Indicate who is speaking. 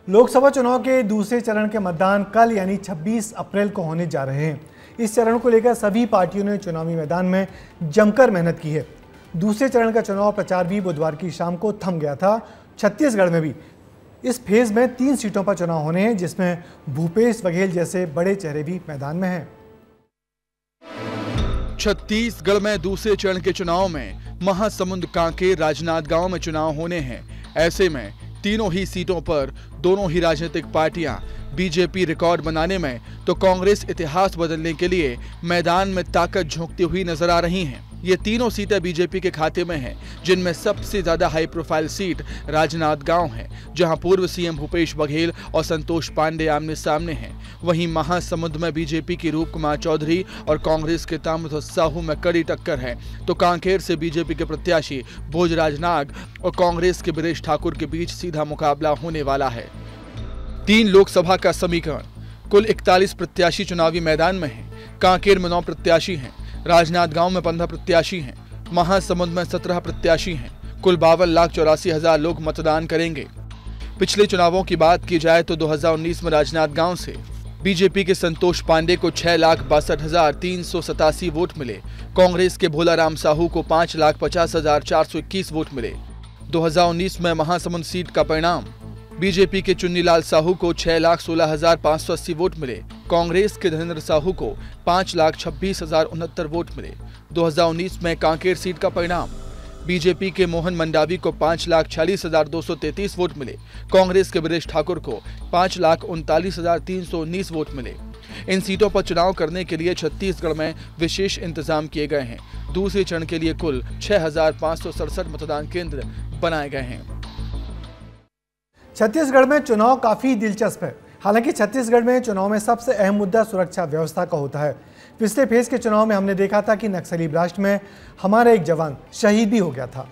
Speaker 1: लोकसभा चुनाव के दूसरे चरण के मतदान कल यानी 26 अप्रैल को होने जा रहे हैं। इस चरण को लेकर सभी पार्टियों ने चुनावी मैदान में जमकर मेहनत की है। दूसरे चरण का चुनाव प्रचार भी बुधवार की शाम को थम गया था। छत्तीसगढ़ में भी इस फेज में 3 सीटों पर चुनाव होने हैं, जिसमें भूपेश बघेल जैसे बड़े चेहरे भी मैदान में हैं।
Speaker 2: छत्तीसगढ़ में दूसरे चरण के चुनाव में महासमुंद, कांकेर, राजनांदगांव में चुनाव होने हैं। ऐसे में तीनों ही सीटों पर दोनों ही राजनीतिक पार्टियां बीजेपी रिकॉर्ड बनाने में तो कांग्रेस इतिहास बदलने के लिए मैदान में ताकत झोंकती हुई नजर आ रही हैं। ये तीनों सीटें बीजेपी के खाते में हैं, जिनमें सबसे ज्यादा हाई प्रोफाइल सीट राजनांदगांव है, जहां पूर्व सीएम भूपेश बघेल और संतोष पांडे आमने सामने हैं। वहीं महासमुंद में बीजेपी की रूप कुमार चौधरी और कांग्रेस के ताम्रध्वज साहू में कड़ी टक्कर है, तो कांकेर से बीजेपी के प्रत्याशी भोजराज नाग और कांग्रेस के बीरेश ठाकुर के बीच सीधा मुकाबला होने वाला है। 3 लोकसभा का समीकरण, कुल 41 प्रत्याशी चुनावी मैदान में हैं। कांकेर में 9 प्रत्याशी हैं, राजनांदगांव में 15 प्रत्याशी हैं, महासमुंद में 17 प्रत्याशी हैं। कुल 52,84,000 लोग मतदान करेंगे। पिछले चुनावों की बात की जाए तो 2019 में राजनांदगांव से बीजेपी के संतोष पांडे को 6,62,387 वोट मिले। कांग्रेस के भोलाराम साहू को 5,50,421 वोट मिले। 2019 में महासमुंद सीट का परिणाम, बीजेपी के चुन्नीलाल साहू को 6,16,580 वोट मिले। कांग्रेस के धनेन्द्र साहू को 5,26,069 वोट मिले। 2019 में कांकेर सीट का परिणाम, बीजेपी के मोहन मंडावी को 5,46,233 वोट मिले। कांग्रेस के बीरेश ठाकुर को 5,39,319 वोट मिले। इन सीटों पर चुनाव करने के लिए छत्तीसगढ़ में विशेष इंतजाम किए गए हैं। दूसरे चरण के लिए कुल 6,567 मतदान केंद्र बनाए गए हैं।
Speaker 1: छत्तीसगढ़ में चुनाव काफ़ी दिलचस्प है। हालांकि छत्तीसगढ़ में चुनाव में सबसे अहम मुद्दा सुरक्षा व्यवस्था का होता है। पिछले फेज के चुनाव में हमने देखा था कि नक्सली ब्लास्ट में हमारा एक जवान शहीद भी हो गया था।